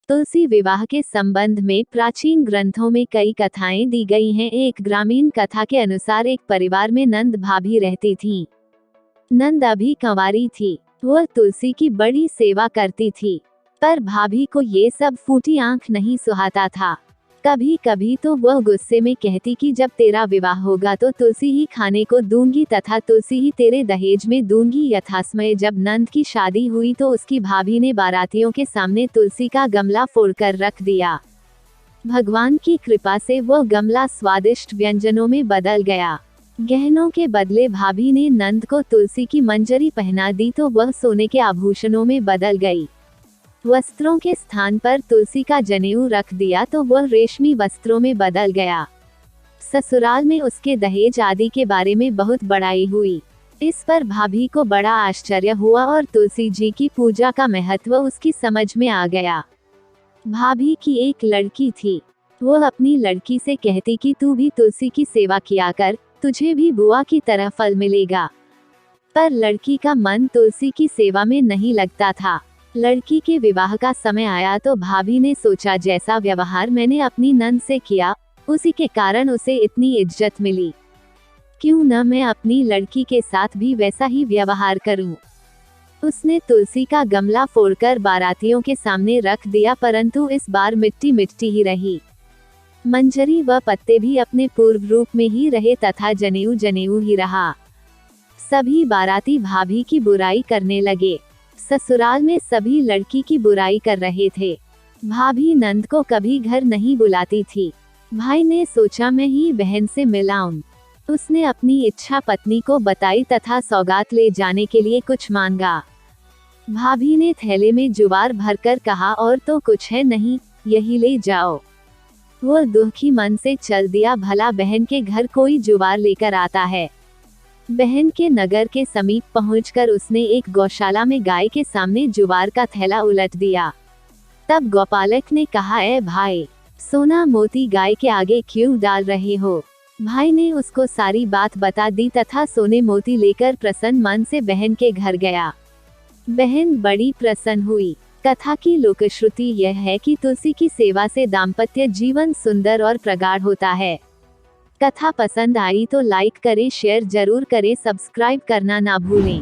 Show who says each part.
Speaker 1: तुलसी विवाह के संबंध में प्राचीन ग्रंथों में कई कथाएं दी गई हैं। एक ग्रामीण कथा के अनुसार एक परिवार में नंद भाभी रहती थीं। नंद अभी कंवारी थी। वह तुलसी की बड़ी सेवा करती थी, पर भाभी को ये सब फूटी आंख नहीं सुहाता था। कभी कभी तो वह गुस्से में कहती कि जब तेरा विवाह होगा तो तुलसी ही खाने को दूंगी तथा तुलसी ही तेरे दहेज में दूंगी। यथासमय जब नंद की शादी हुई तो उसकी भाभी ने बारातियों के सामने तुलसी का गमला फोड़कर रख दिया। भगवान की कृपा से वह गमला स्वादिष्ट व्यंजनों में बदल गया। गहनों के बदले भाभी ने नंद को तुलसी की मंजरी पहना दी तो वह सोने के आभूषणों में बदल गई। वस्त्रों के स्थान पर तुलसी का जनेऊ रख दिया तो वह रेशमी वस्त्रों में बदल गया। ससुराल में उसके दहेज आदि के बारे में बहुत बड़ाई हुई। इस पर भाभी को बड़ा आश्चर्य हुआ और तुलसी जी की पूजा का महत्व उसकी समझ में आ गया। भाभी की एक लड़की थी। वह अपनी लड़की से कहती कि तू भी तुलसी की सेवा किया कर, तुझे भी बुआ की तरह फल मिलेगा। पर लड़की का मन तुलसी की सेवा में नहीं लगता था। लड़की के विवाह का समय आया तो भाभी ने सोचा जैसा व्यवहार मैंने अपनी नंद से किया, उसी के कारण उसे इतनी इज्जत मिली, क्यों न मैं अपनी लड़की के साथ भी वैसा ही व्यवहार करूं। उसने तुलसी का गमला फोड़कर बारातियों के सामने रख दिया, परंतु इस बार मिट्टी मिट्टी ही रही। मंजरी व पत्ते भी अपने पूर्व रूप में ही रहे तथा जनेऊ जनेऊ ही रहा। सभी बाराती भाभी की बुराई करने लगे। ससुराल में सभी लड़की की बुराई कर रहे थे। भाभी नंद को कभी घर नहीं बुलाती थी। भाई ने सोचा मैं ही बहन से मिलाऊं। उसने अपनी इच्छा पत्नी को बताई तथा सौगात ले जाने के लिए कुछ मांगा। भाभी ने थैले में जुवार भरकर कहा और तो कुछ है नहीं, यही ले जाओ। वह दुखी मन से चल दिया, भला बहन के घर कोई जुवार लेकर आता है। बहन के नगर के समीप पहुंचकर उसने एक गौशाला में गाय के सामने जुवार का थैला उलट दिया। तब गौपालक ने कहा, ए भाई, सोना मोती गाय के आगे क्यों डाल रहे हो। भाई ने उसको सारी बात बता दी तथा सोने मोती लेकर प्रसन्न मन से बहन के घर गया। बहन बड़ी प्रसन्न हुई। कथा की लोकश्रुति यह है कि तुलसी की सेवा से दाम्पत्य जीवन सुंदर और प्रगाढ़ होता है। कथा पसंद आई तो लाइक करें, शेयर जरूर करें, सब्सक्राइब करना ना भूलें।